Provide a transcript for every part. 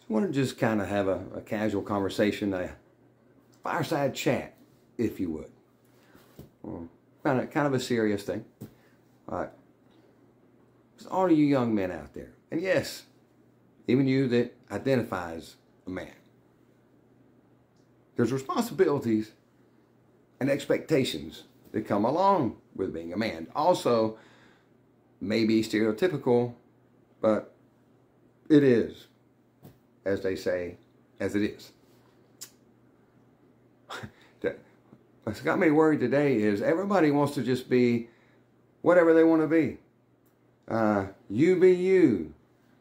I want to just kind of have a casual conversation, a fireside chat, if you would. Kind of a serious thing. All right. It's all of you young men out there. And yes, even you that identify as a man. There's responsibilities and expectations that come along with being a man. Also, maybe stereotypical, but it is, as they say, as it is. What's got me worried today is everybody wants to just be whatever they want to be. You be you.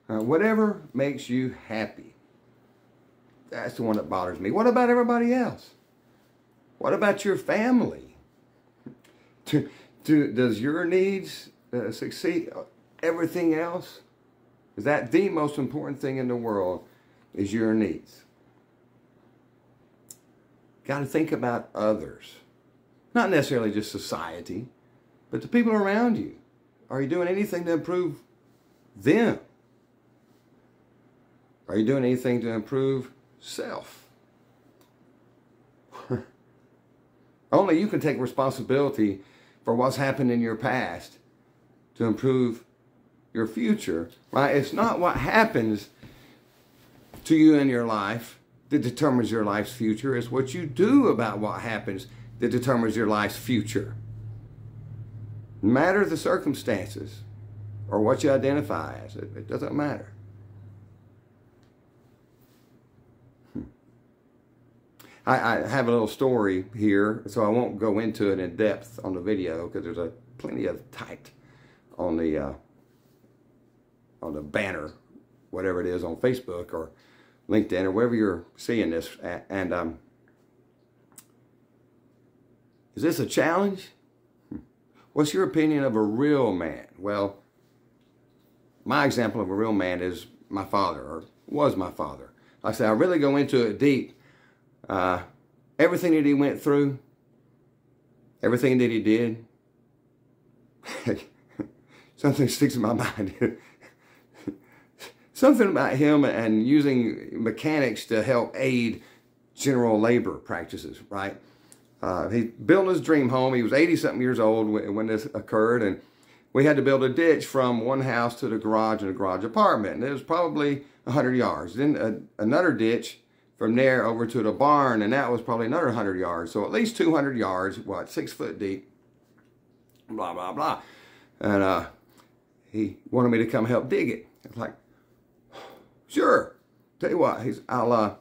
Whatever makes you happy. That's the one that bothers me. What about everybody else? What about your family? Does your needs succeed everything else? Is that the most important thing in the world, is your needs? Got to think about others. Not necessarily just society, but the people around you. Are you doing anything to improve them? Are you doing anything to improve self? Only you can take responsibility for what's happened in your past to improve your future, right? It's not what happens to you in your life that determines your life's future. It's what you do about what happens that determines your life's future. No matter the circumstances or what you identify as, it doesn't matter. I have a little story here, so I won't go into it in depth on the video because there's plenty of typed on the banner, whatever it is, on Facebook or LinkedIn or wherever you're seeing this. And is this a challenge? What's your opinion of a real man? Well, my example of a real man is my father, or was my father. Like I said, I really go into it deep. Everything that he went through, everything that he did, something sticks in my mind. Something about him and using mechanics to help aid general labor practices, right? He built his dream home. He was 80-something years old when this occurred, and we had to build a ditch from one house to the garage and a garage apartment. And it was probably 100 yards. Then another ditch from there over to the barn, and that was probably another 100 yards. So at least 200 yards, 6 foot deep, blah, blah, blah. And he wanted me to come help dig it. I was like, sure. Tell you what, let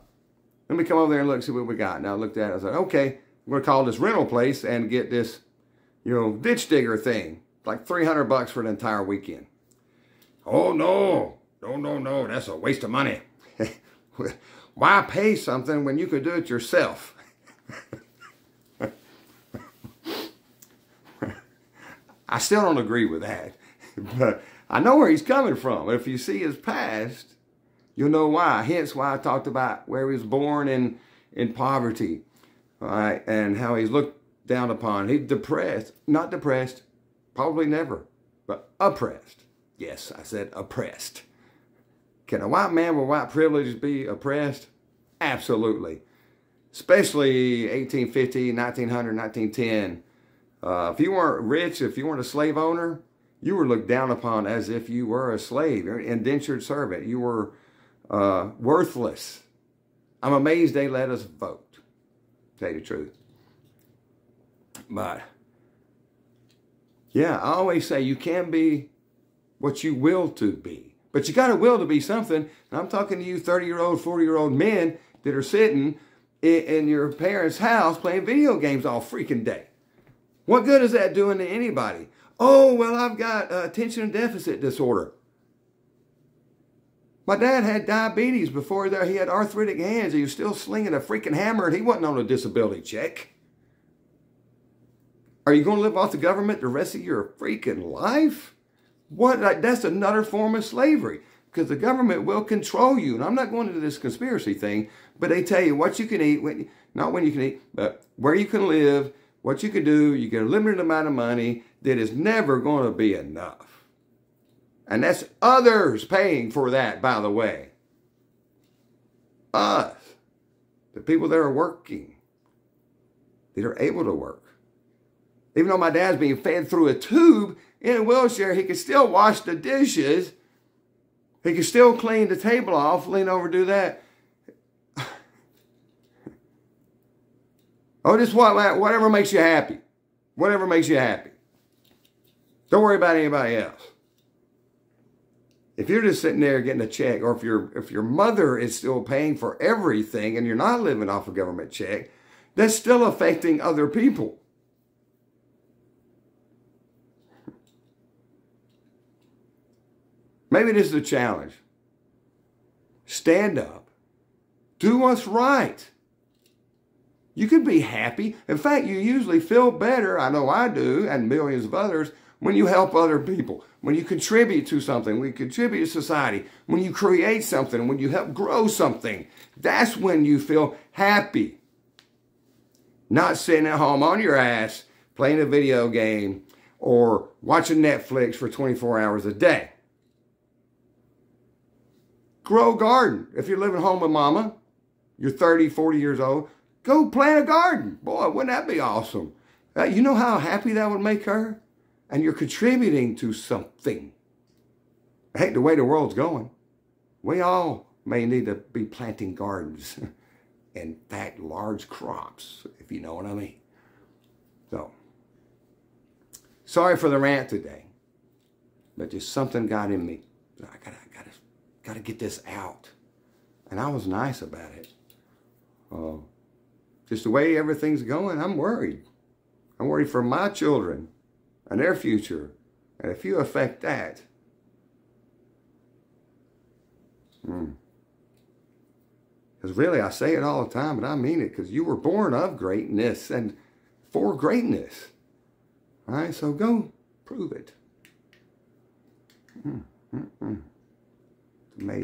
me come over there and look, see what we got. And I looked at it, I was like, okay, I'm going to call this rental place and get this, ditch digger thing. Like $300 for an entire weekend. Oh, no, that's a waste of money. Why pay something when you could do it yourself? I still don't agree with that. But I know where he's coming from. If you see his past, you'll know why. Hence why I talked about where he was born in poverty. All right, and how he's looked down upon. He's depressed. Not depressed. Probably never. But oppressed. Yes, I said oppressed. Can a white man with white privilege be oppressed? Absolutely. Especially 1850, 1900, 1910. If you weren't rich, if you weren't a slave owner, you were looked down upon as if you were a slave, an indentured servant. You were worthless. I'm amazed they let us vote, to tell you the truth. But, yeah, I always say you can be what you will to be. But you got a will to be something. And I'm talking to you 30-year-old, 40-year-old men that are sitting in your parents' house playing video games all freaking day. What good is that doing to anybody? Oh, well, I've got attention and deficit disorder. My dad had diabetes before he had arthritic hands. He was still slinging a freaking hammer and he wasn't on a disability check. Are you going to live off the government the rest of your freaking life? What? That's another form of slavery, because the government will control you. And I'm not going into this conspiracy thing, but they tell you what you can eat, not when you can eat, but where you can live, what you can do. You get a limited amount of money that is never going to be enough. And that's others paying for that, by the way. Us. The people that are working. That are able to work. Even though my dad's being fed through a tube in a wheelchair, he can still wash the dishes. He can still clean the table off, lean over, do that. Oh, just whatever makes you happy. Whatever makes you happy. Don't worry about anybody else. If you're just sitting there getting a check, or if your mother is still paying for everything and you're not living off a government check, that's still affecting other people. Maybe this is a challenge. Stand up. Do what's right. You can be happy. In fact, you usually feel better, I know I do, and millions of others, when you help other people, when you contribute to something, when you contribute to society, when you create something, when you help grow something. That's when you feel happy. Not sitting at home on your ass, playing a video game, or watching Netflix for 24 hours a day. Grow a garden. If you're living home with mama, you're 30, 40 years old, go plant a garden. Boy, wouldn't that be awesome? You know how happy that would make her? And you're contributing to something. Hey, the way the world's going, we all may need to be planting gardens. In fact, large crops, if you know what I mean. So, sorry for the rant today, but just something got in me. I gotta get this out. And I was nice about it. Just the way everything's going, I'm worried. I'm worried for my children and their future. And if you affect that, because really, I say it all the time, but I mean it, because you were born of greatness and for greatness. All right, so go prove it. Amazing.